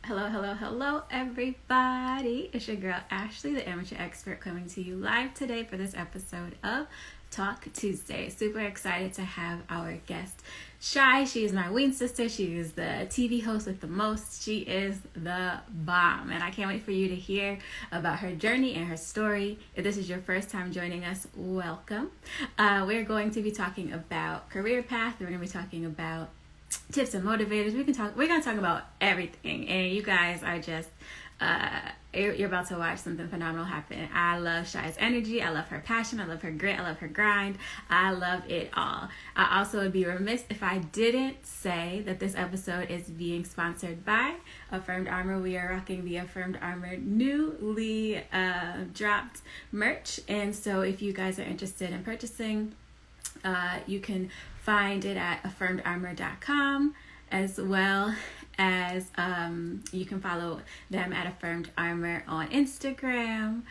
Hello, hello, hello, everybody. It's your girl Ashley, the amateur expert, coming to you live today for this episode of Talk Tuesday. Super excited to have our guest, Shy. She is my Ween sister. She is the TV host with the most. She is the bomb. And I can't wait for you to hear about her journey and her story. If this is your first time joining us, welcome. We're going to be talking about career path. We're going to be talking about tips and motivators. We're gonna talk about everything, and you guys are just you're about to watch something phenomenal happen. I love Shy's energy. I love her passion. I love her grit. I love her grind. I love it all. I also would be remiss if I didn't say that this episode is being sponsored by Affirmed Armor. We are rocking the Affirmed Armor newly dropped merch, and so if you guys are interested in purchasing, you can find it at affirmedarmor.com, as well as you can follow them at Affirmed Armor on Instagram.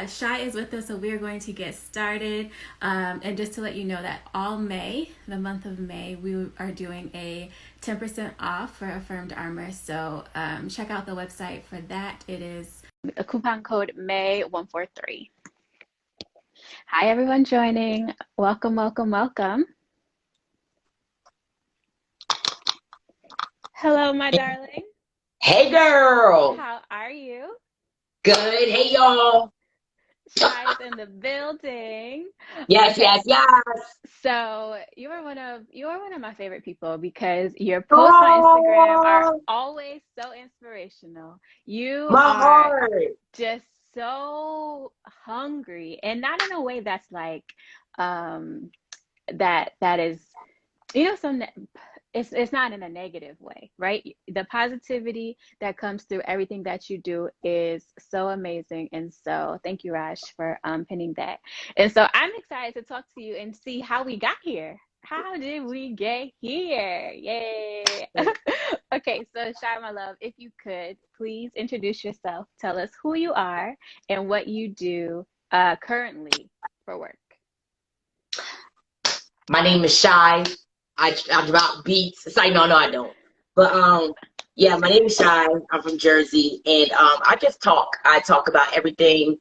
Shy is with us, so we're going to get started. And just to let you know that all May, the month of May, we are doing a 10% off for Affirmed Armor. So check out the website for that. It is a coupon code May143. Hi, everyone joining. Welcome, welcome, welcome. Hello, my darling. Hey, girl. How are you? Good. Hey, y'all. Shy's in the building. Yes, Okay, yes, yes. so you are one of my favorite people because your posts on Instagram are Oh, always so inspirational. You my are heart. just so hungry, and not in a way that's like um that is, some it's not in a negative way, right? The positivity that comes through everything that you do is so amazing. And so thank you, Raj, for pinning that. And so I'm excited to talk to you and see how we got here. How did we get here? Yay. Okay, so Shy, my love, if you could please introduce yourself, tell us who you are and what you do currently for work. My name is Shy. I drop beats. It's like, no, I don't. But yeah, my name is Shy. I'm from Jersey, and I just talk. I talk about everything.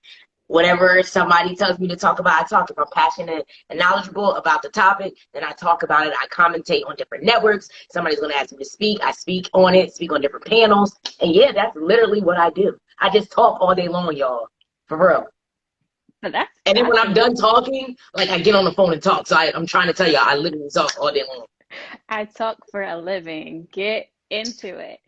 Whatever somebody tells me to talk about, I talk. If I'm passionate and knowledgeable about the topic, then I talk about it. I commentate on different networks. Somebody's going to ask me to speak. I speak on it, speak on different panels. And yeah, that's literally what I do. I just talk all day long, y'all. For real. So that's And then when I'm awesome. done talking, like I get on the phone and talk. So I'm trying to tell you, I literally talk all day long. I talk for a living. Get into it.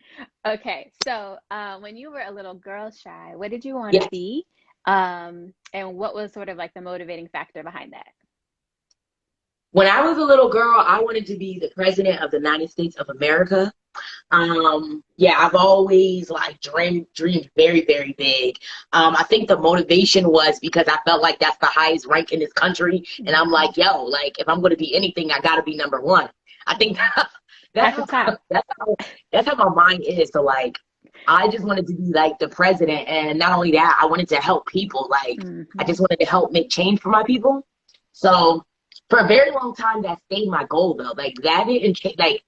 Okay, so when you were a little girl, Shy, what did you want to Yes. be? And what was sort of like the motivating factor behind that? When I was a little girl, I wanted to be the president of the United States of America. Yeah, I've always like dreamed very, very big. I think the motivation was because I felt like that's the highest rank in this country. And I'm Hmm. like, yo, like if I'm gonna be anything, I gotta be number one. I think that's At the how top. that's how that's how my mind is. So like I just wanted to be like the president, and not only that, I wanted to help people. Like I Hmm. just wanted to help make change for my people. So for a very long time, that stayed my goal though. Like that didn't change. Like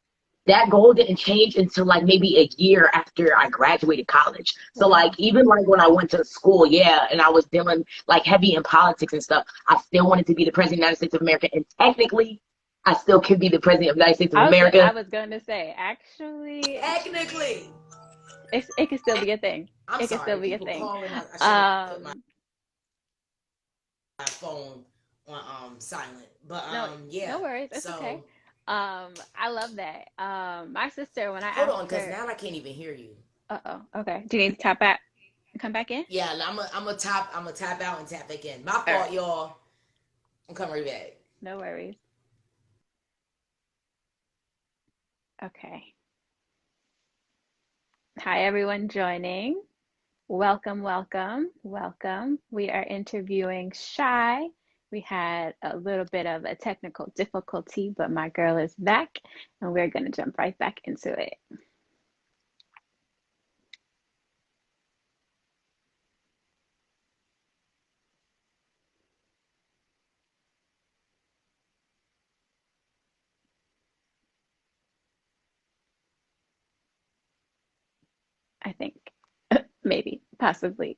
that goal didn't change until like maybe a year after I graduated college. So like Wow. even like when I went to school, yeah, and I was dealing like heavy in politics and stuff, I still wanted to be the president of the United States of America. And technically, I still could be the president of the United States of I America. was going to say, actually, Technically. it could still be a thing. I'm It could still sorry, be a people thing. calling. I should have put my Um, phone on silent. But no, yeah. no worries. It's okay. So I love that. My sister, when I hold asked on, because her, now I can't even hear you. uh-oh, okay. Do you need to tap back? Come back in? Yeah, I'm a tap out and tap back in. My All fault, right. y'all. I'm coming right back. No worries. Okay. Hi, everyone joining. Welcome, welcome, welcome. We are interviewing Shy. We had a little bit of a technical difficulty, but my girl is back, and we're going to jump right back into it. I think. Maybe, possibly.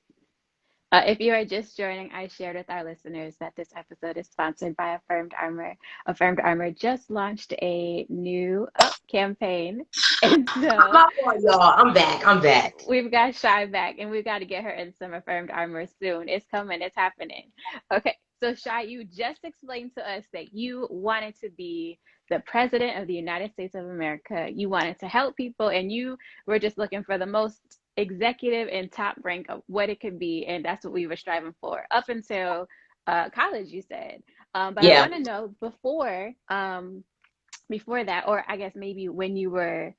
If you are just joining, I shared with our listeners that this episode is sponsored by Affirmed Armor. Affirmed Armor just launched a new campaign. And so Come on, y'all. I'm back. I'm back. we've got Shy back, and we've got to get her in some Affirmed Armor soon. It's coming, it's happening. Okay, so Shy, you just explained to us that you wanted to be the president of the United States of America. You wanted to help people, and you were just looking for the most executive and top rank of what it could be, and that's what we were striving for up until college, you said. But I Yeah. want to know before that, or I guess maybe when you were,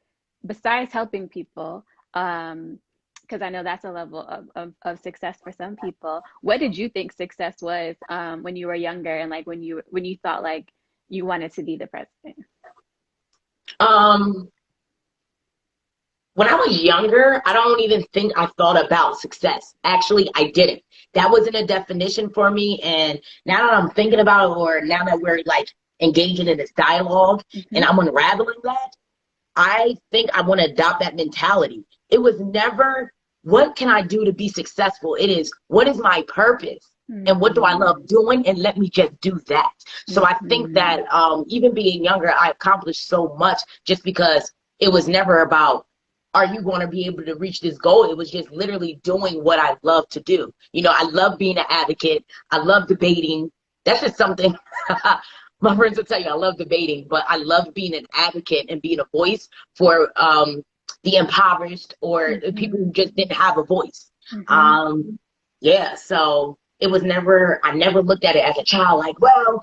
besides helping people, because I know that's a level of success for some people. What did you think success was when you were younger, and like when you thought like you wanted to be the president? When I was younger, I don't even think I thought about success. Actually, I didn't. That wasn't a definition for me. And now that I'm thinking about it, or now that we're like engaging in this dialogue and I'm unraveling that, I think I want to adopt that mentality. It was never, what can I do to be successful? It is, what is my purpose? And what do I love doing? And let me just do that. So I think that even being younger, I accomplished so much just because it was never about, are you going to be able to reach this goal? It was just literally doing what I love to do. You know, I love being an advocate. I love debating. That's just something my friends will tell you. I love debating, but I love being an advocate and being a voice for the impoverished or the people who just didn't have a voice. Yeah, so it was never, I never looked at it as a child like, well,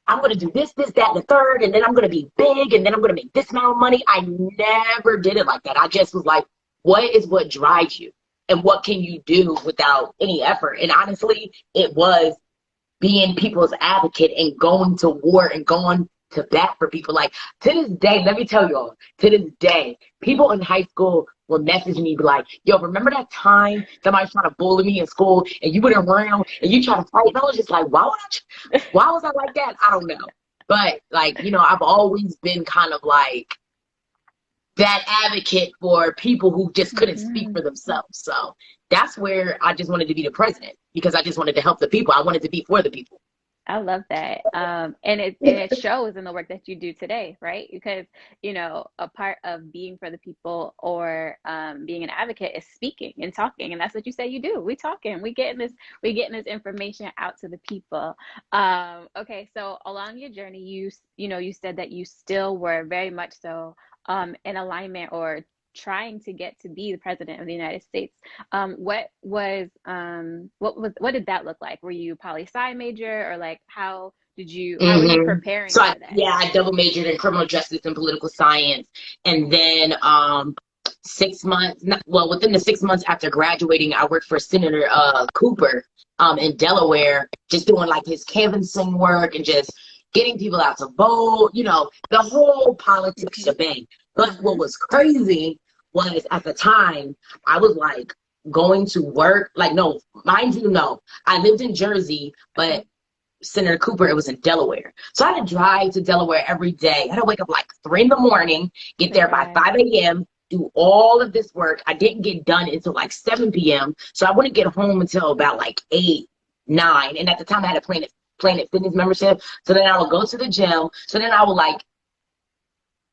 I'm going to do this, this, that, and the third, and then I'm going to be big, and then I'm going to make this amount of money. I never did it like that. I just was like, what drives you? And what can you do without any effort? And honestly, it was being people's advocate and going to war and going to bat for people. Like, to this day, let me tell y'all, to this day, people in high school will message me, be like, yo, remember that time somebody was trying to bully me in school and you went around and you tried to fight? And I was just like, why was I like that? I don't know. But like, you know, I've always been kind of like that advocate for people who just couldn't speak for themselves. So that's where I just wanted to be the president, because I just wanted to help the people. I wanted to be for the people. I love that. And it shows in the work that you do today, right? Because, you know, a part of being for the people or being an advocate is speaking and talking. And that's what you say you do. We talking, we getting this information out to the people. Okay, so along your journey, you said that you still were very much so in alignment or trying to get to be the president of the United States. What did that look like? Were you poli-sci major, or like how were you preparing for that? Yeah, I double majored in criminal justice and political science. And then 6 months, within the 6 months after graduating, I worked for Senator Cooper in Delaware, just doing like his canvassing work and just getting people out to vote, you know, the whole politics shebang. But what was crazy was at the time, I was like going to work, like, no, mind you, no, I lived in Jersey, but Senator Cooper, it was in Delaware. So I had to drive to Delaware every day. I had to wake up like 3 a.m, get there by 5 a.m, do all of this work. I didn't get done until like 7 p.m. So I wouldn't get home until about like 8, 9. And at the time I had a Planet Fitness membership. So then I would go to the gym. So then I would like,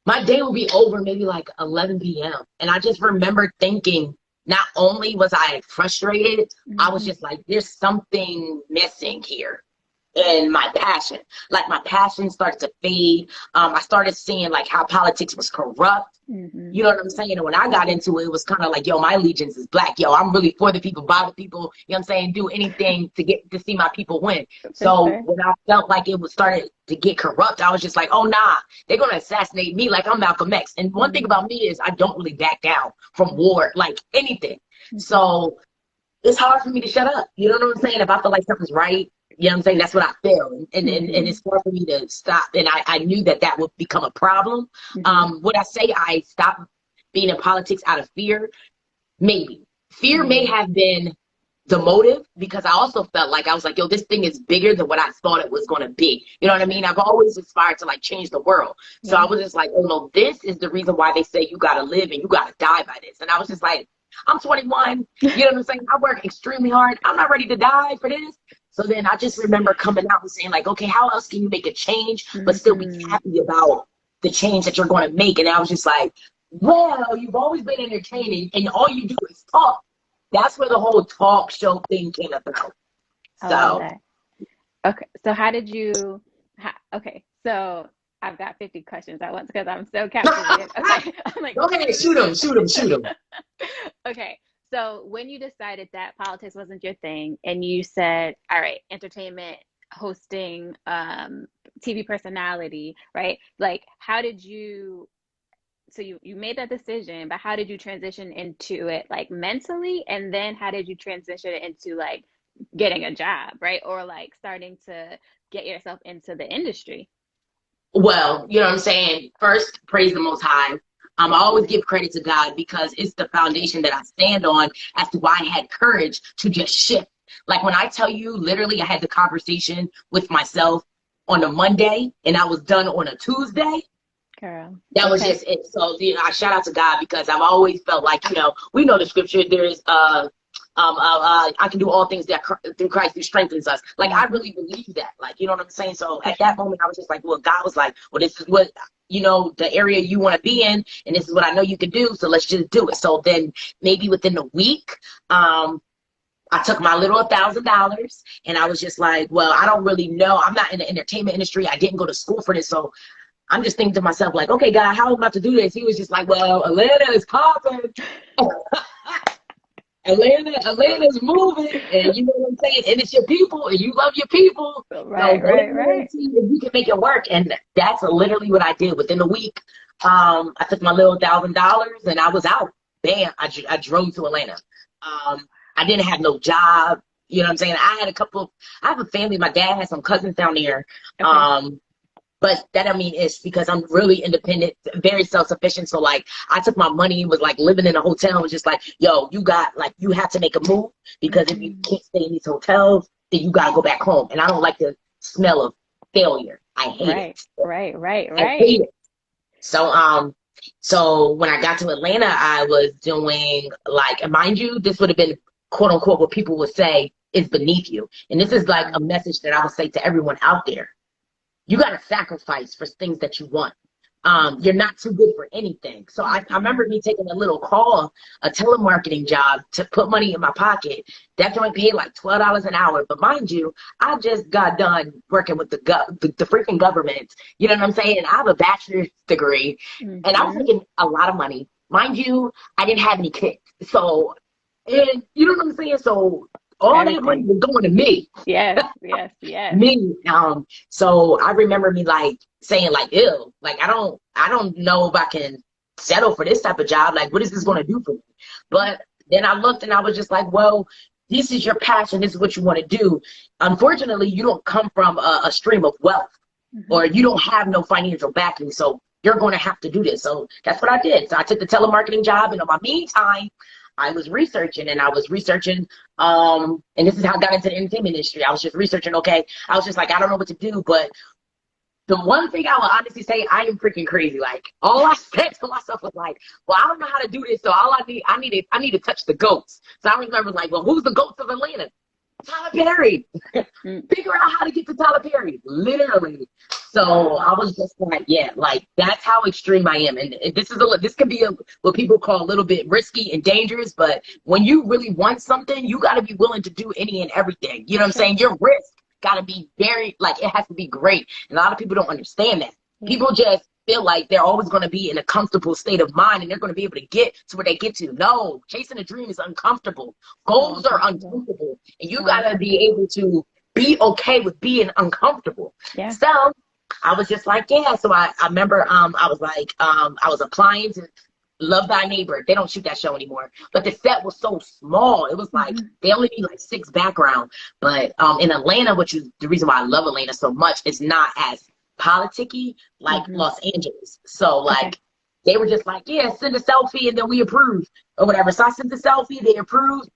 my day would be over maybe like 11 p.m. And I just remember thinking, not only was I frustrated, I was just like, there's something missing here. And my passion started to fade. I started seeing like how politics was corrupt. You know what I'm saying? And when I got into it, it was kind of like, yo, my allegiance is black. Yo, I'm really for the people, by the people. You know what I'm saying? Do anything to get to see my people win. So when I felt like it was started to get corrupt, I was just like, oh, nah, they're going to assassinate me like I'm Malcolm X. And one thing about me is I don't really back down from war, like anything. So it's hard for me to shut up. You know what I'm saying? If I feel like something's right, you know what I'm saying? That's what I feel. And it's hard for me to stop. And I knew that would become a problem. Would I say I stopped being in politics out of fear? Maybe. Fear may have been the motive, because I also felt like I was like, yo, this thing is bigger than what I thought it was going to be. You know what I mean? I've always aspired to like change the world. So I was just like, oh no, this is the reason why they say you got to live and you got to die by this. And I was just like, I'm 21. You know what I'm saying? I work extremely hard. I'm not ready to die for this. So then I just remember coming out and saying like, okay, how else can you make a change, but still be happy about the change that you're going to make? And I was just like, well, you've always been entertaining and all you do is talk. That's where the whole talk show thing came about. I love that. Okay. So how did you, okay. So I've got 50 questions at once because I'm so captivated. Okay. I'm like, go ahead, shoot them. Okay. So when you decided that politics wasn't your thing and you said, all right, entertainment, hosting, TV personality, right? Like, how did you, so you made that decision, but how did you transition into it, like mentally? And then how did you transition into like getting a job, right? Or like starting to get yourself into the industry? Well, you know what I'm saying? First, praise the Most High. I always give credit to God because it's the foundation that I stand on as to why I had courage to just shift. Like when I tell you, literally, I had the conversation with myself on a Monday and I was done on a Tuesday. Girl. That was just it. So, you know, I shout out to God because I've always felt like, you know, we know the scripture, there is, I can do all things that through Christ who strengthens us. Like, I really believe that. Like, you know what I'm saying? So at that moment, I was just like, well, God was like, well, this is what, you know, the area you want to be in, and this is what I know you can do. So let's just do it. So then maybe within a week, I took my little $1,000 and I was just like, well, I don't really know. I'm not in the entertainment industry. I didn't go to school for this. So I'm just thinking to myself, like, okay, God, how am I about to do this? He was just like, well, Atlanta is popping. Atlanta's moving, and you know what I'm saying? And it's your people, and you love your people. Right, so right. See if you can make it work. And that's literally what I did. Within a week, I took my little $1,000 and I was out. Bam, I drove to Atlanta. I didn't have no job. You know what I'm saying? I have a family. My dad has some cousins down there. Okay. But that, I mean, it's because I'm really independent, very self-sufficient. So, like, I took my money, was, like, living in a hotel and was just like, yo, you have to make a move because if you can't stay in these hotels, then you got to go back home. And I don't like the smell of failure. I hate it. Right. I hate it. So when I got to Atlanta, I was doing, like, and mind you, this would have been, quote, unquote, what people would say is beneath you. And this is, like, a message that I would say to everyone out there. You got to sacrifice for things that you want. You're not too good for anything. So I remember me taking a little call, a telemarketing job to put money in my pocket. That joint paid like $12 an hour. But mind you, I just got done working with the freaking government. You know what I'm saying? I have a bachelor's degree and I was making a lot of money. Mind you, I didn't have any kids. So, and you know what I'm saying? So all that money was going to me. Yes. Me. So I remember me like saying like, ew, like I don't know if I can settle for this type of job. Like, what is this going to do for me? But then I looked and I was just like, well, this is your passion. This is what you want to do. Unfortunately, you don't come from a stream of wealth or you don't have no financial backing. So you're going to have to do this. So that's what I did. So I took the telemarketing job, and in my meantime, I was researching, and and this is how I got into the entertainment industry. I was just researching, okay. I was just like, I don't know what to do, but the one thing I will honestly say, I am freaking crazy. Like, all I said to myself was like, well, I don't know how to do this, so all I need to touch the goats. So I remember like, well, who's the goats of Atlanta? Tyler Perry. Figure out how to get to Tyler Perry, literally. So I was just like, yeah, like that's how extreme I am. And this can be what people call a little bit risky and dangerous, but when you really want something, you got to be willing to do any and everything. You know what I'm saying? Your risk got to be very, like, it has to be great. And a lot of people don't understand that. People just feel like they're always going to be in a comfortable state of mind and they're going to be able to get to where they get to. No, chasing a dream is uncomfortable. Goals are uncomfortable. And you got to be able to be okay with being uncomfortable. Yeah. So I was just like, yeah. So I remember I was applying to Love Thy Neighbor. They don't shoot that show anymore. But the set was so small. It was like they only need like 6 background. But in Atlanta, which is the reason why I love Atlanta so much, it's not as politicky like Los Angeles. So like they were just like, yeah, send a selfie and then we approve or whatever. So I sent the selfie, they approved.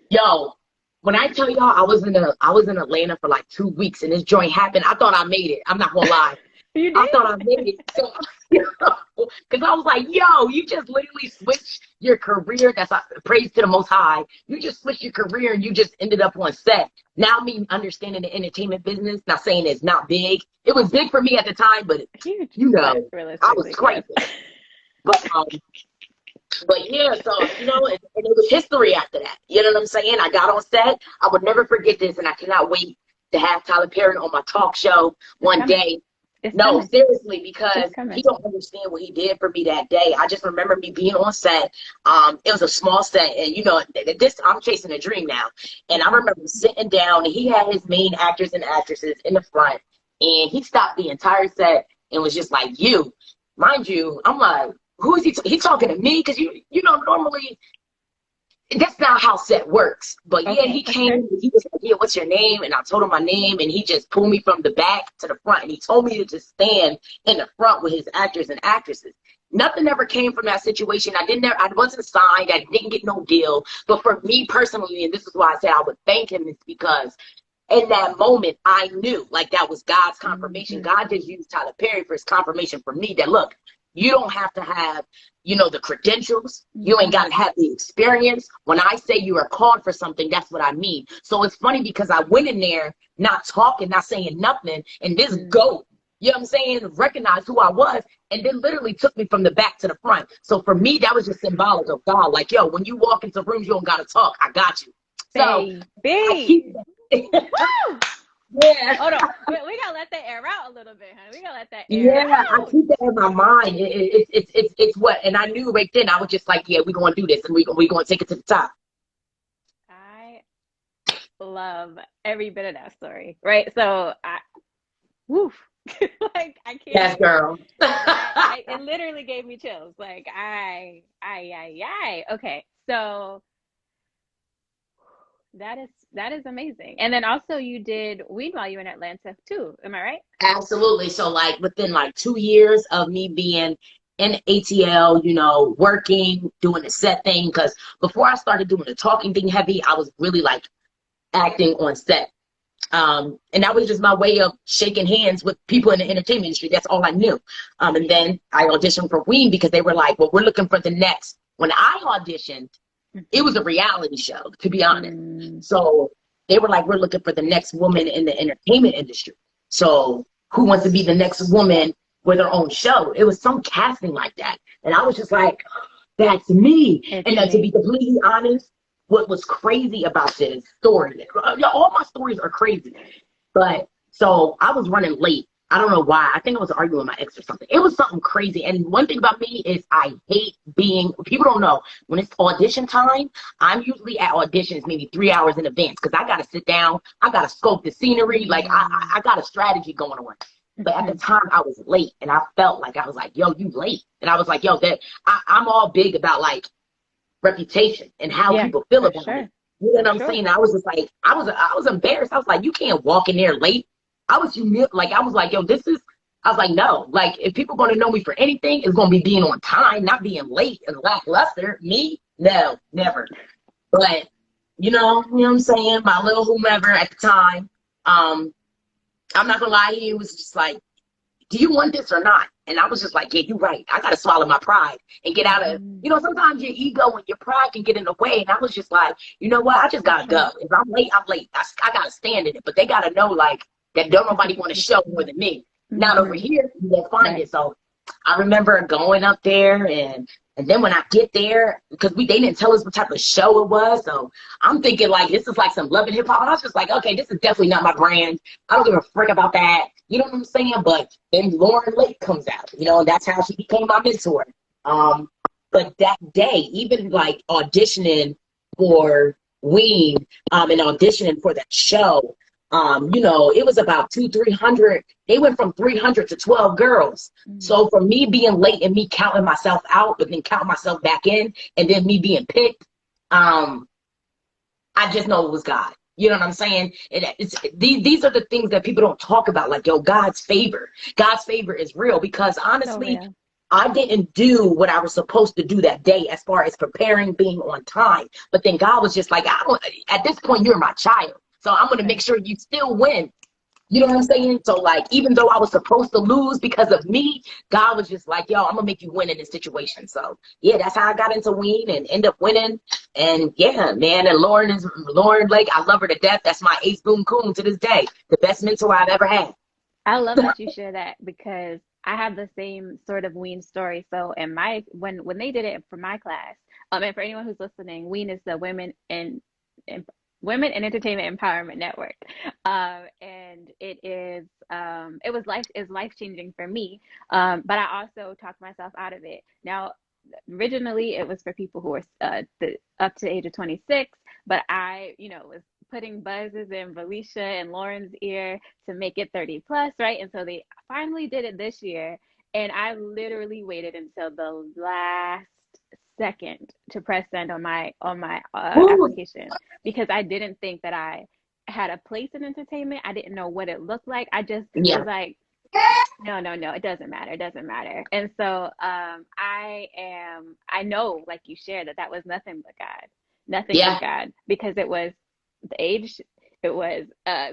Yo, when I tell y'all I was in Atlanta for like 2 weeks and this joint happened, I thought I made it. I'm not gonna lie. You did? I thought I made it. So Because I was like, yo, you just literally switched your career. That's praise to the Most High. You just switched your career and you just ended up on set. Now me understanding the entertainment business, not saying it's not big. It was big for me at the time, but Huge. you know, I was crazy. Yes. But yeah, so, you know, and it was history after that. You know what I'm saying? I got on set. I would never forget this, and I cannot wait to have Tyler Perry on my talk show one day. No, seriously, because he don't understand what he did for me that day. I just remember me being on set. It was a small set, and you know, this I'm chasing a dream now. And I remember sitting down, and he had his main actors and actresses in the front, and he stopped the entire set and was just like, "You, mind you," I'm like, "Who is he? He talking to me?" Because you know, normally that's not how set works. But yeah, he came, he was like, "Yeah, what's your name?" And I told him my name, and he just pulled me from the back to the front, and he told me to just stand in the front with his actors and actresses. Nothing ever came from that situation. I wasn't signed. I didn't get no deal. But for me personally, and this is why I said I would thank him, is because in that moment, I knew, like, that was God's confirmation. God just used Tyler Perry for his confirmation for me that, look, you don't have to have, you know, the credentials. You ain't got to have the experience. When I say you are called for something, that's what I mean. So it's funny because I went in there not talking, not saying nothing, and this goat, you know what I'm saying, recognized who I was, and then literally took me from the back to the front. So for me, that was just symbolic of God. Like, yo, when you walk into rooms, you don't got to talk. I got you. So I keep yeah. Hold on. We gotta let that air out a little bit, honey. We gotta let that air out. I keep that in my mind. It's what, and I knew right then. I was just like, yeah, we're gonna do this, and we're gonna take it to the top. I love every bit of that story, right? So woof, like I can't. Yes, girl. It literally gave me chills. Like okay, so. That is amazing. And then also you did Ween while you were in Atlanta too. Am I right? Absolutely. So like within like 2 years of me being in ATL, you know, working, doing the set thing, because before I started doing the talking thing heavy, I was really like acting on set. And that was just my way of shaking hands with people in the entertainment industry. That's all I knew. And then I auditioned for Ween because they were like, well, we're looking for the next. When I auditioned, it was a reality show, to be honest. So they were like, we're looking for the next woman in the entertainment industry. So who wants to be the next woman with her own show? It was some casting like that. And I was just like, that's me. And to be completely honest, what was crazy about this story, all my stories are crazy. But so I was running late. I don't know why. I think I was arguing with my ex or something. It was something crazy. And one thing about me is I hate people don't know, when it's audition time, I'm usually at auditions maybe 3 hours in advance because I got to sit down. I got to scope the scenery. Like I got a strategy going on. But at the time I was late and I felt like, I was like, yo, you late. And I was like, yo, I'm all big about like reputation and how people feel about me. You know what I'm saying? I was just like, I was embarrassed. I was like, you can't walk in there late. I was like, yo, I was like, no, like if people going to know me for anything, it's going to be being on time, not being late and lackluster. Me? No, never. But, you know what I'm saying? My little whomever at the time, I'm not going to lie to you, it was just like, do you want this or not? And I was just like, yeah, you're right. I got to swallow my pride and get out of, you know, sometimes your ego and your pride can get in the way. And I was just like, you know what? I just got to go. If I'm late, I'm late. I got to stand in it. But they got to know, like, that don't nobody want to show more than me. Not over here, you won't find it. So I remember going up there, and then when I get there, because they didn't tell us what type of show it was, so I'm thinking like this is like some Love and Hip Hop. I was just like, okay, this is definitely not my brand. I don't give a frick about that. You know what I'm saying? But then Lauren Lake comes out, you know, and that's how she became my mentor. But that day, even like auditioning for Ween and auditioning for that show, you know, it was about 300. They went from 300 to 12 girls. So for me being late and me counting myself out, but then counting myself back in, and then me being picked, I just know it was God. You know what I'm saying? These are the things that people don't talk about. Like, yo, God's favor. God's favor is real because honestly, I didn't do what I was supposed to do that day as far as preparing, being on time. But then God was just like, at this point, you're my child. So I'm going to make sure you still win. You know what I'm saying? So like, even though I was supposed to lose because of me, God was just like, yo, I'm gonna make you win in this situation. So yeah, that's how I got into Ween and end up winning. And yeah, man, and Lauren Lake, I love her to death. That's my ace boom coon to this day. The best mentor I've ever had. I love that you share that because I have the same sort of Ween story. So in my when they did it for my class, and for anyone who's listening, Ween is the in Women in Entertainment Empowerment Network. And it is life changing for me. But I also talked myself out of it. Now, originally it was for people who were up to the age of 26, but I, was putting buzzes in Felicia and Lauren's ear to make it 30 plus, right? And so they finally did it this year. And I literally waited until the last second to press send on my application because I didn't think that I had a place in entertainment. I didn't know what it looked like. I just was like, no, it doesn't matter. It doesn't matter. And so I know, like you shared, that was nothing but God. Nothing but God, because it was the age, it was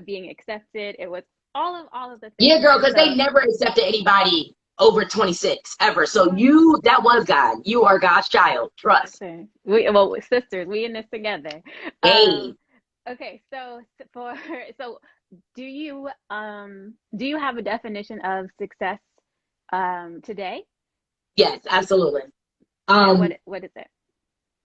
being accepted, it was all of the things. Yeah, girl, because they never accepted anybody over 26 ever. So that was God. You are God's child. Trust. We're sisters. We in this together. Hey. Okay, so do you have a definition of success today? Yes, absolutely. What is it?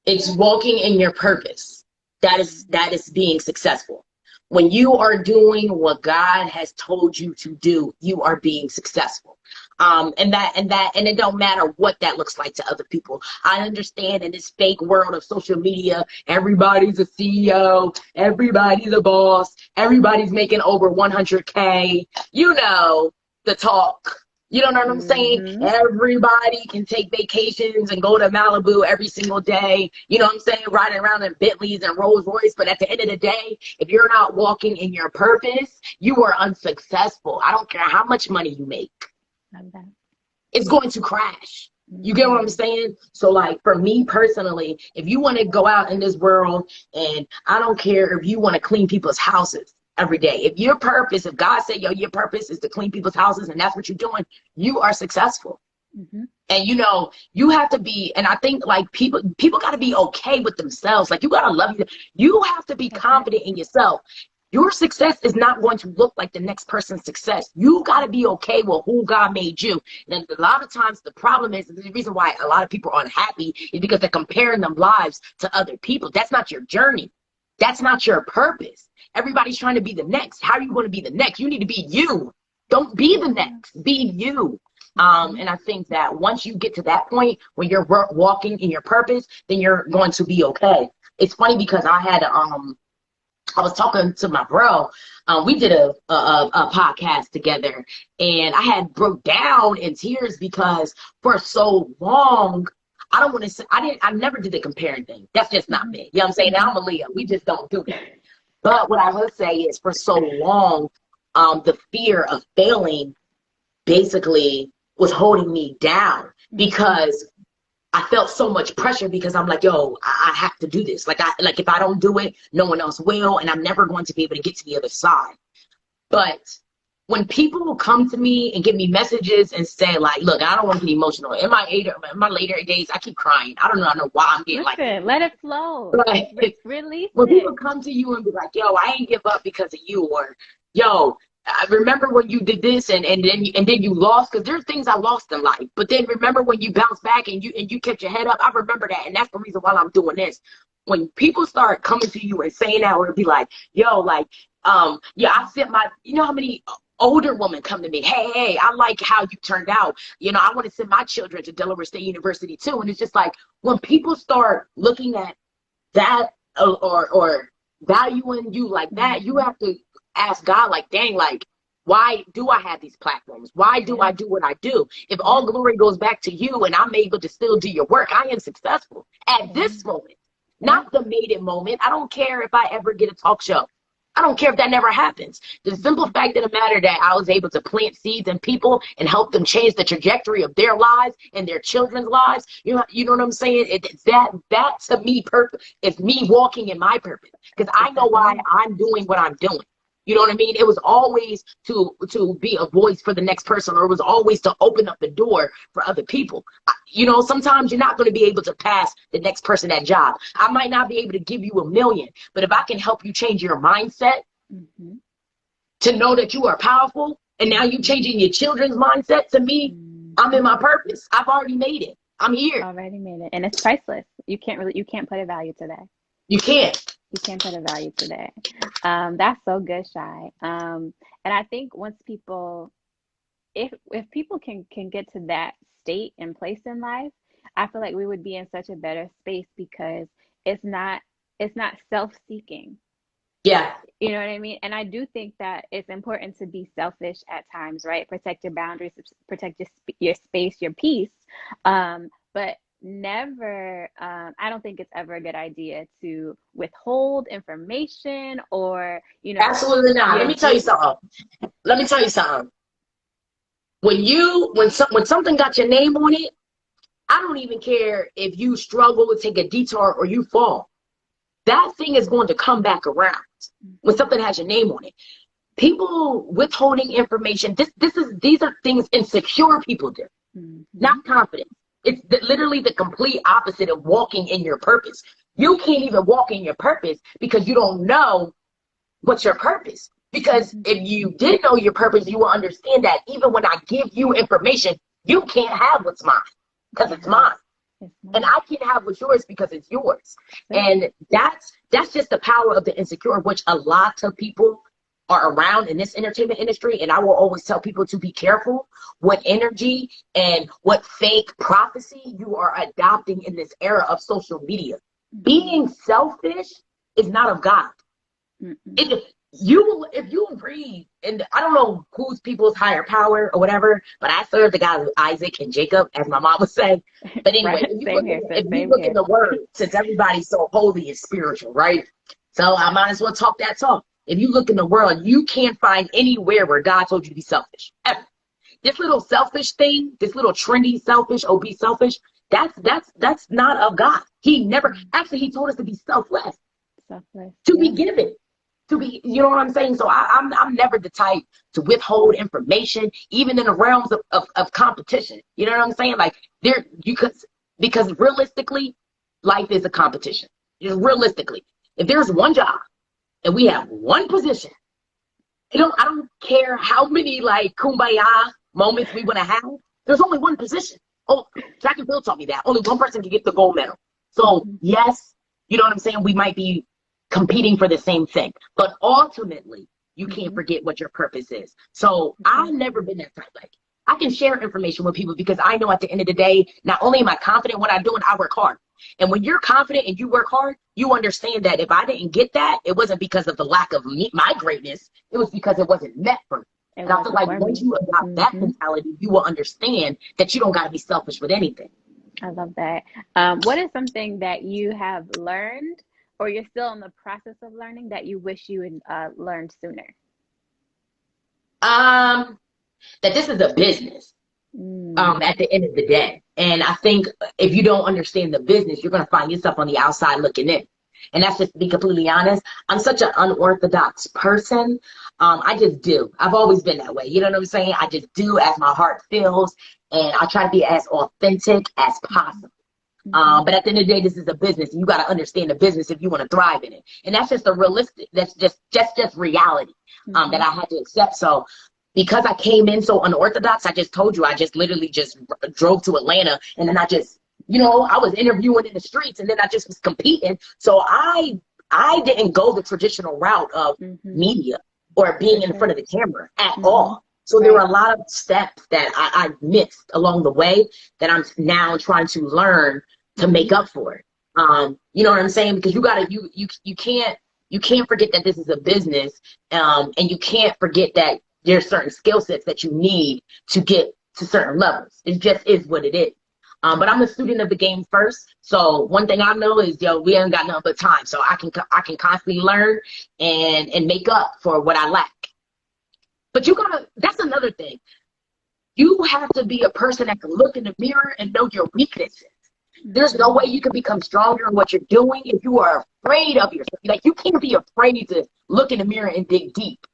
It's walking in your purpose. That is being successful. When you are doing what God has told you to do, you are being successful. And it don't matter what that looks like to other people. I understand in this fake world of social media, everybody's a CEO, everybody's a boss, everybody's making over 100K. You know, the talk. You don't know what I'm saying? Everybody can take vacations and go to Malibu every single day. You know what I'm saying? Riding around in Bentleys and Rolls Royce. But at the end of the day, if you're not walking in your purpose, you are unsuccessful. I don't care how much money you make. It's going to crash. You get what I'm saying? So like for me personally, if you want to go out in this world, and I don't care if you want to clean people's houses every day. If God said, yo, your purpose is to clean people's houses and that's what you're doing, you are successful. And you have to be, and I think like people got to be okay with themselves. Like you got to love you. You have to be confident in yourself. Your success is not going to look like the next person's success. You got to be okay with who God made you. And a lot of times the problem is, the reason why a lot of people are unhappy is because they're comparing their lives to other people. That's not your journey. That's not your purpose. Everybody's trying to be the next. How are you going to be the next? You need to be you. Don't be the next. Be you. And I think that once you get to that point where you're walking in your purpose, then you're going to be okay. It's funny because I was talking to my bro. We did a podcast together, and I had broke down in tears because for so long, I don't want to say, I never did the comparing thing. That's just not me. You know what I'm saying? Now I'm a Leo. We just don't do that. But what I would say is for so long, the fear of failing basically was holding me down because I felt so much pressure because I'm like, yo, I have to do this. Like if I don't do it, no one else will, and I'm never going to be able to get to the other side. But when people will come to me and give me messages and say like, look, I don't want to get emotional. In my later days, I keep crying. I don't know why I'm getting like that. Let it flow. Right. Release when people come to you and be like, yo, I ain't give up because of you, or yo, I remember when you did this and then you lost, because there's things I lost in life. But then remember when you bounced back and you kept your head up. I remember that, and that's the reason why I'm doing this. When people start coming to you and saying that, or be like, yo, like, yeah, I sent you know how many older women come to me, hey, I like how you turned out. You know, I want to send my children to Delaware State University too. And it's just like when people start looking at that or valuing you like that, you have to ask God, like, dang, like, why do I have these platforms? Why do I do what I do? If all glory goes back to you and I'm able to still do your work, I am successful at this moment, not the maiden moment. I don't care if I ever get a talk show. I don't care if that never happens. The simple fact of the matter that I was able to plant seeds in people and help them change the trajectory of their lives and their children's lives. You know what I'm saying? That to me, purpose is me walking in my purpose, because I know why I'm doing what I'm doing. You know what I mean? It was always to be a voice for the next person, or it was always to open up the door for other people. You know, sometimes you're not going to be able to pass the next person that job. I might not be able to give you $1 million, but if I can help you change your mindset to know that you are powerful, and now you changing your children's mindset, to me, I'm in my purpose. I've already made it. I'm here. Already made it. And it's priceless. You can't put a value to that. You can't. You can't put a value to that. That's so good, Shy. And I think once people, if people can get to that state and place in life, I feel like we would be in such a better space, because it's not self-seeking. Yeah. You know what I mean? And I do think that it's important to be selfish at times, right? Protect your boundaries, protect your space, your peace. But never, I don't think it's ever a good idea to withhold information, or, you know. Absolutely not. Let me tell you something. When something got your name on it, I don't even care if you struggle to take a detour or you fall. That thing is going to come back around when something has your name on it. People withholding information, these are things insecure people do, not confident. It's literally the complete opposite of walking in your purpose. You can't even walk in your purpose because you don't know what's your purpose. Because if you did know your purpose, you will understand that even when I give you information, you can't have what's mine because it's mine. And I can't have what's yours because it's yours. And that's just the power of the insecure, which a lot of people are around in this entertainment industry. And I will always tell people to be careful what energy and what fake prophecy you are adopting in this era of social media. Being selfish is not of God. If you read, and I don't know who's people's higher power or whatever, but I serve the God of Isaac and Jacob, as my mom would say. But anyway, Right. if you look in the word, since everybody's so holy and spiritual, right? So I might as well talk that talk. If you look in the world, you can't find anywhere where God told you to be selfish, ever. This little selfish thing, this little trendy selfish, be selfish, that's not of God. He never, actually, he told us to be selfless. To be given. To be, you know what I'm saying? So I'm never the type to withhold information, even in the realms of competition. You know what I'm saying? Like because realistically, life is a competition. Just realistically, if there's one job and we have one position, I don't care how many like kumbaya moments we want to have. There's only one position. Oh, track and field taught me that. Only one person can get the gold medal. So yes, you know what I'm saying? We might be competing for the same thing, but ultimately you can't forget what your purpose is. So I've never been that type. Like, I can share information with people because I know at the end of the day, not only am I confident what I'm doing, I work hard. And when you're confident and you work hard, you understand that if I didn't get that, it wasn't because of the lack of my greatness. It was because it wasn't meant for me. And I feel like once you adopt that mentality, you will understand that you don't got to be selfish with anything. I love that. What is something that you have learned, or you're still in the process of learning, that you wish you had learned sooner? That this is a business at the end of the day. And I think if you don't understand the business, you're going to find yourself on the outside looking in. And that's just to be completely honest. I'm such an unorthodox person. I just do. I've always been that way. You know what I'm saying? I just do as my heart feels. And I try to be as authentic as possible. But at the end of the day, this is a business. You got to understand the business if you want to thrive in it. And that's just that's just reality that I had to accept. So because I came in so unorthodox, I just told you, I just literally just drove to Atlanta, and then I just, I was interviewing in the streets, and then I just was competing. So I didn't go the traditional route of media or being in front of the camera at all. So there were a lot of steps that I missed along the way that I'm now trying to learn to make up for it. You know what I'm saying? Because you can't forget that this is a business, and you can't forget that there's certain skill sets that you need to get to certain levels. It just is what it is. But I'm a student of the game first. So one thing I know is, we ain't got nothing but time. So I can constantly learn and make up for what I lack. But that's another thing. You have to be a person that can look in the mirror and know your weaknesses. There's no way you can become stronger in what you're doing if you are afraid of yourself. Like, you can't be afraid to look in the mirror and dig deep.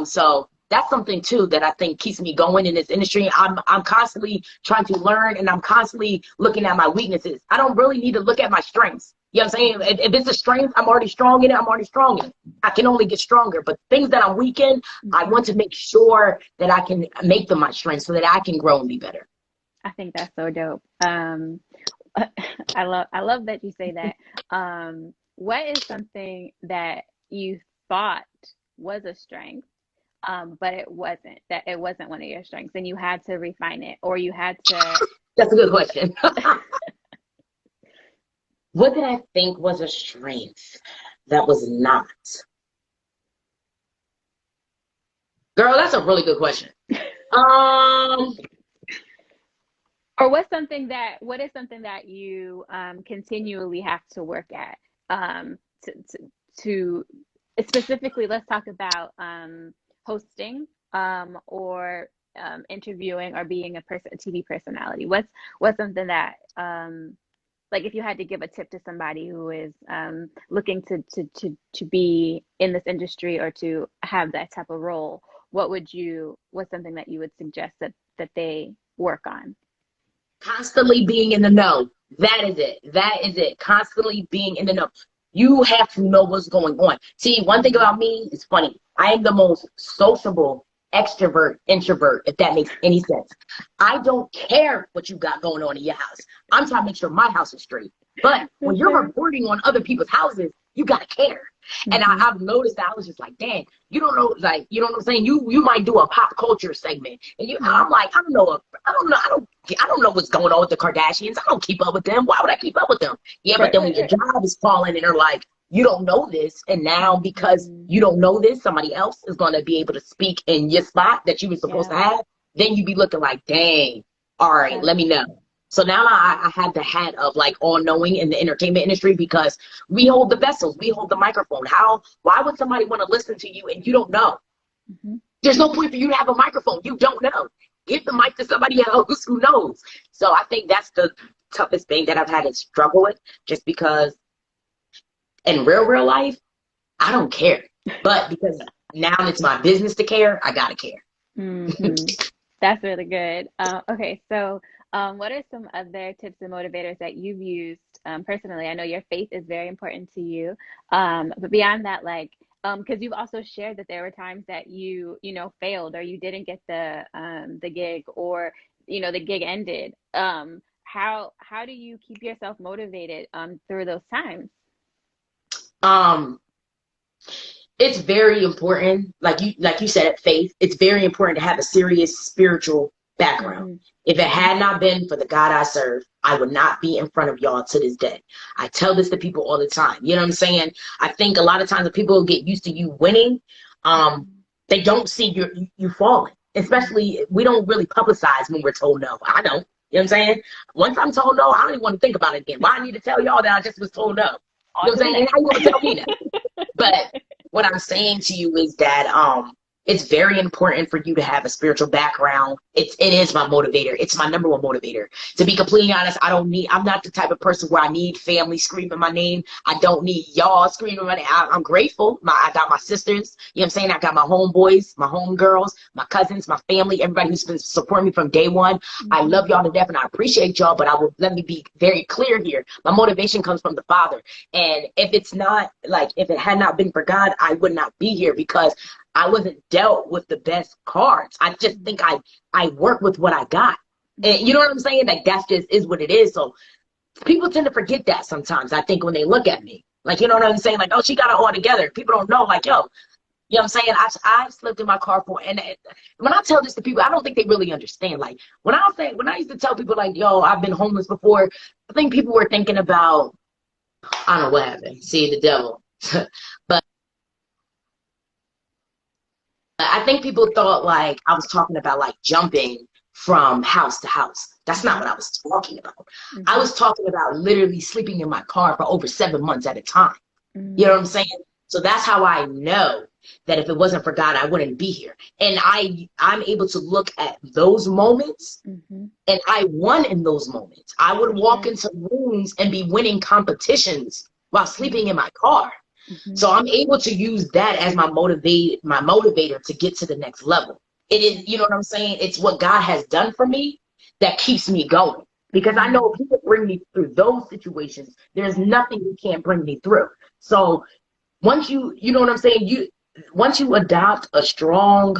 So that's something too that I think keeps me going in this industry. I'm constantly trying to learn, and I'm constantly looking at my weaknesses. I don't really need to look at my strengths. You know what I'm saying? If it's a strength, I'm already strong in it. I'm already strong in it. I can only get stronger. But things that I'm weak in, I want to make sure that I can make them my strengths so that I can grow and be better. I think that's so dope. I love that you say that. What is something that you thought was a strength, but it wasn't, that it wasn't one of your strengths, and you had to refine it, or you had to? That's a good question. What did I think was a strength that was not? Girl, that's a really good question. Or what is something that you continually have to work at, to specifically, let's talk about hosting, or interviewing, or being a TV personality. What's something that, like, if you had to give a tip to somebody who is looking to be in this industry, or to have that type of role, what's something that you would suggest that they work on? Constantly being in the know. That is it. Constantly being in the know. You have to know what's going on. See, one thing about me is funny. I am the most sociable extrovert, introvert, if that makes any sense. I don't care what you got going on in your house. I'm trying to make sure my house is straight. But when you're reporting on other people's houses, you gotta care. And I've noticed that I was just like, dang, you don't know, like, you know what I'm saying? You might do a pop culture segment, and I'm like, I don't know what's going on with the Kardashians. I don't keep up with them. Why would I keep up with them? Yeah, but then when your job is calling and they're like, you don't know this, and now because you don't know this, somebody else is going to be able to speak in your spot that you were supposed to have. Then you be looking like, dang, all right, let me know. So now I had the hat of like all knowing in the entertainment industry, because we hold the vessels, we hold the microphone. Why would somebody want to listen to you and you don't know? There's no point for you to have a microphone. You don't know. Give the mic to somebody else who knows. So I think that's the toughest thing that I've had to struggle with, just because in real life, I don't care. But because now it's my business to care, I gotta care. That's really good. Okay, so what are some other tips and motivators that you've used personally? I know your faith is very important to you, but beyond that, like, because you've also shared that there were times that you failed, or you didn't get the gig, or the gig ended. How do you keep yourself motivated through those times? It's very important, like you said, faith. It's very important to have a serious spiritual background. If it had not been for the God I serve, I would not be in front of y'all to this day. I tell this to people all the time. You know what I'm saying? I think a lot of times when people get used to you winning, they don't see you falling. Especially, we don't really publicize when we're told no. I don't. You know what I'm saying? Once I'm told no, I don't even want to think about it again. Why I need to tell y'all that I just was told no? You know what I'm saying? And how you gonna tell me that? But what I'm saying to you is that it's very important for you to have a spiritual background. It is my motivator. It's my number one motivator. To be completely honest, I'm not the type of person where I need family screaming my name. I don't need y'all screaming my name. I'm grateful. I got my sisters, you know what I'm saying? I got my homeboys, my homegirls, my cousins, my family, everybody who's been supporting me from day one. I love y'all to death and I appreciate y'all, but let me be very clear here. My motivation comes from the Father. And if it had not been for God, I would not be here, because I wasn't dealt with the best cards. I just think I work with what I got. And you know what I'm saying? Like, that's just is what it is. So people tend to forget that sometimes, I think, when they look at me. Like, you know what I'm saying? Like, oh, she got it all together. People don't know, like, yo, you know what I'm saying? I've slept in my car and when I tell this to people, I don't think they really understand. Like, when I used to tell people, like, yo, I've been homeless before, I think people were thinking about, I don't know what happened. See, the devil. But I think people thought like I was talking about like jumping from house to house. That's not what I was talking about. I was talking about literally sleeping in my car for over 7 months at a time. You know what I'm saying? So that's how I know that if it wasn't for God, I wouldn't be here. And I'm able to look at those moments, and I won in those moments. I would walk into rooms and be winning competitions while sleeping in my car. Mm-hmm. So I'm able to use that as my motivator to get to the next level. It is, you know what I'm saying? It's what God has done for me that keeps me going. Because I know if He can bring me through those situations, there's nothing He can't bring me through. So once you know what I'm saying, once you adopt a strong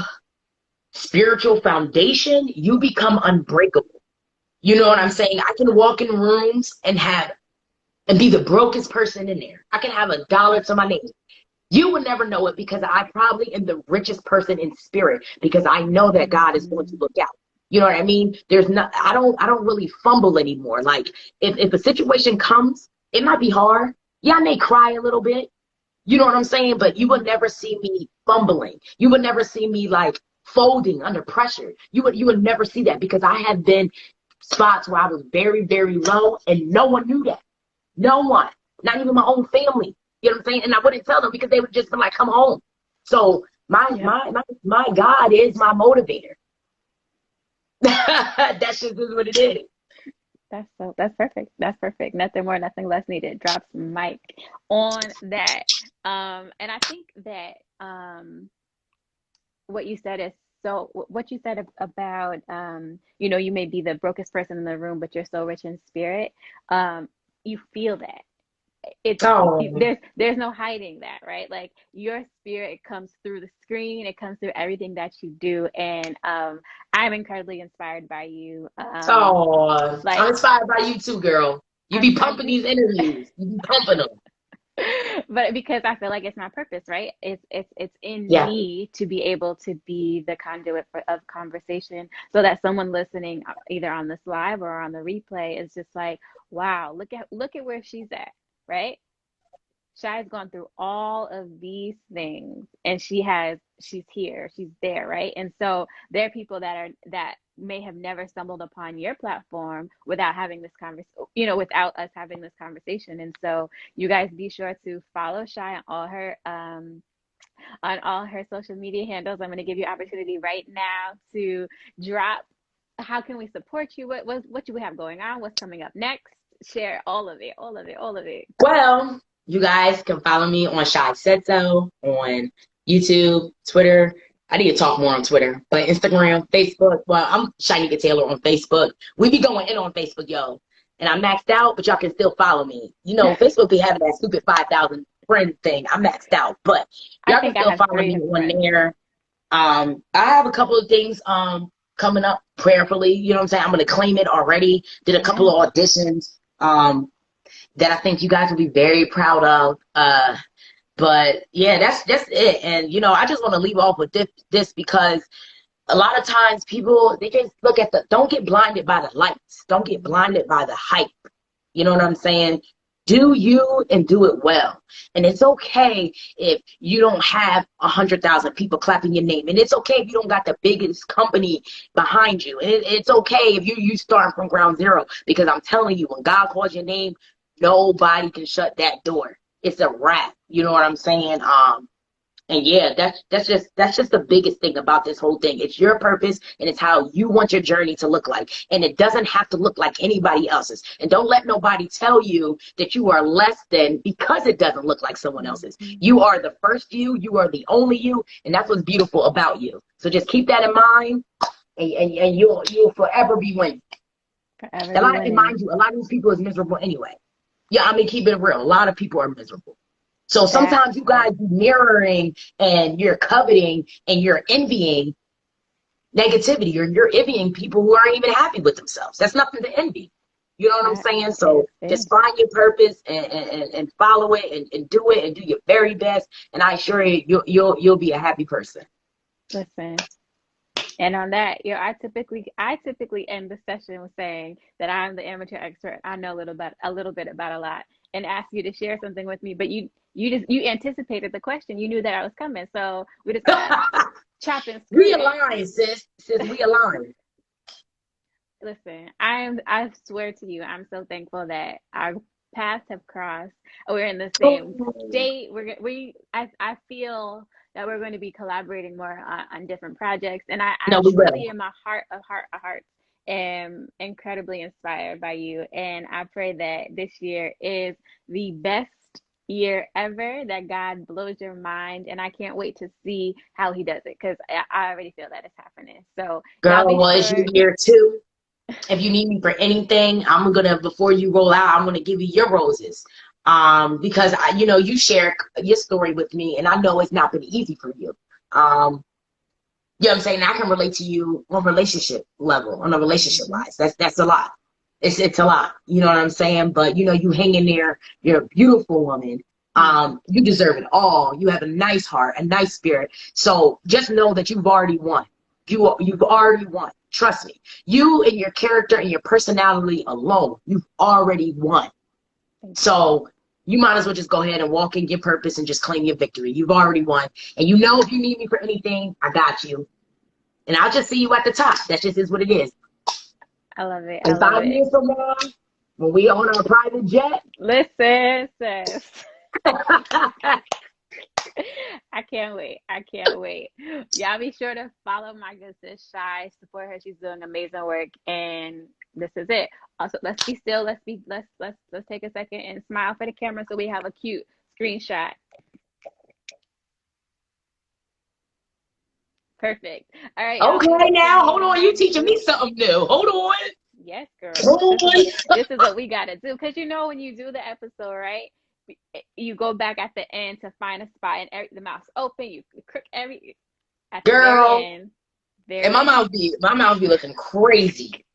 spiritual foundation, you become unbreakable. You know what I'm saying? I can walk in rooms and be the brokest person in there. I can have $1 to my name. You would never know it because I probably am the richest person in spirit because I know that God is going to look out. You know what I mean? I don't really fumble anymore. Like if a situation comes, it might be hard. Yeah, I may cry a little bit. You know what I'm saying? But you would never see me fumbling. You would never see me like folding under pressure. You would never see that because I have been spots where I was very, very low and no one knew that. No one, not even my own family. You know what I'm saying? And I wouldn't tell them because they would just be like, come home. So my God is my motivator. That's just what it is. That's perfect. That's perfect. Nothing more, nothing less needed. Drops mic on that. And I think that what you said is what you said about you may be the brokest person in the room, but you're so rich in spirit. You feel that. There's no hiding that, right? Like your spirit comes through the screen, it comes through everything that you do, and I'm incredibly inspired by you. I'm inspired by you too, girl. You be pumping these interviews. You be pumping them. But because I feel like it's my purpose, right? It's in me to be able to be the conduit of conversation, so that someone listening either on this live or on the replay is just like, wow, look at where she's at, right? Shai's gone through all of these things and she's here, she's there, right? And so there are people that may have never stumbled upon your platform without having this without us having this conversation. And so you guys be sure to follow Shai on all her social media handles. I'm going to give you opportunity right now to drop how can we support you, what you have going on, what's coming up next. Share all of it. Well, you guys can follow me on Shy Said So on YouTube, Twitter. I need to talk more on Twitter, but Instagram, Facebook. Well, I'm Shynieka Taylor on Facebook. We be going in on Facebook, yo. And I'm maxed out, but y'all can still follow me. You know, Facebook be having that stupid 5,000 friend thing. I'm maxed out, but y'all can still follow me on there. I have a couple of things coming up prayerfully. You know what I'm saying? I'm gonna claim it already. Did a couple of auditions that I think you guys will be very proud of. But yeah, that's it. And you know, I just want to leave off with this because a lot of times people, they just look at don't get blinded by the lights. Don't get blinded by the hype. You know what I'm saying? Do you and do it well. And it's okay if you don't have 100,000 people clapping your name. And it's okay if you don't got the biggest company behind you. And it's okay if you start from ground zero. Because I'm telling you, when God calls your name, nobody can shut that door. It's a wrap. You know what I'm saying? And yeah, that's just the biggest thing about this whole thing. It's your purpose and it's how you want your journey to look like. And it doesn't have to look like anybody else's. And don't let nobody tell you that you are less than because it doesn't look like someone else's. You are the first you are the only you, and that's what's beautiful about you. So just keep that in mind and you'll forever be winning. Mind you, a lot of these people is miserable anyway. Yeah, I mean, keep it real. A lot of people are miserable. So sometimes you guys be mirroring and you're coveting and you're envying negativity, or you're envying people who aren't even happy with themselves. That's nothing to envy. You know what I'm saying? So just find your purpose and follow it and do it and do your very best. And I assure you, you'll be a happy person. Listen. And on that, I typically end the session with saying that I'm the amateur expert. I know a little bit about a lot, and ask you to share something with me. But you anticipated the question. You knew that I was coming, so we just chop and screw. We aligned, sis. We aligned. Listen, I swear to you, I'm so thankful that our paths have crossed. We're in the same state. I feel that we're going to be collaborating more on different projects. And I truly, in my heart of hearts, am incredibly inspired by you. And I pray that this year is the best year ever that God blows your mind, and I can't wait to see how he does it, because I already feel that it's happening. So y'all Girl, be well, it's sure. your year too. If you need me for anything, I'm gonna, before you roll out, I'm gonna give you your roses. Because you share your story with me, and I know it's not been easy for you. You know what I'm saying? I can relate to you on relationship level, on a relationship Mhm. wise. That's a lot. It's a lot. You know what I'm saying? But you hang in there. You're a beautiful woman. You deserve it all. You have a nice heart, a nice spirit. So just know that you've already won. You've already won. Trust me. You and your character and your personality alone, you've already won. Thank you. So you might as well just go ahead and walk in your purpose and just claim your victory. You've already won. And if you need me for anything, I got you. And I'll just see you at the top. That just is what it is. I love it. I And love 5 it. years from now, when we on our private jet, Listen, sis. I can't wait. I can't wait. Y'all be sure to follow my good sis Shy. Support her. She's doing amazing work. And this is it. Also, let's be still. Let's take a second and smile for the camera so we have a cute screenshot. Perfect. All right, y'all. We okay, will see now you hold on. You next teaching me week. something new. Hold on. Yes, girl. Hold on. This is what we gotta do. Cause when you do the episode, right? You go back at the end to find a spot, and the mouth's open. You crook at the very Girl, end. and Very end. my mouth be looking crazy.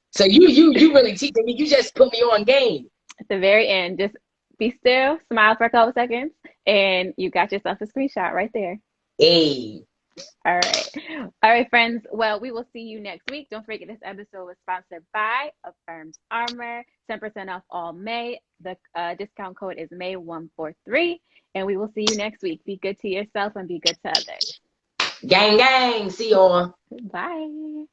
So you really teaching me. You just put me on game. At the very end, just be still, smile for a couple seconds, and you got yourself a screenshot right there. Hey. All right. All right, friends. Well, we will see you next week. Don't forget this episode was sponsored by Affirmed Armor. 10% off all May. The discount code is May143. And we will see you next week. Be good to yourself and be good to others. Gang, gang. See y'all. Bye.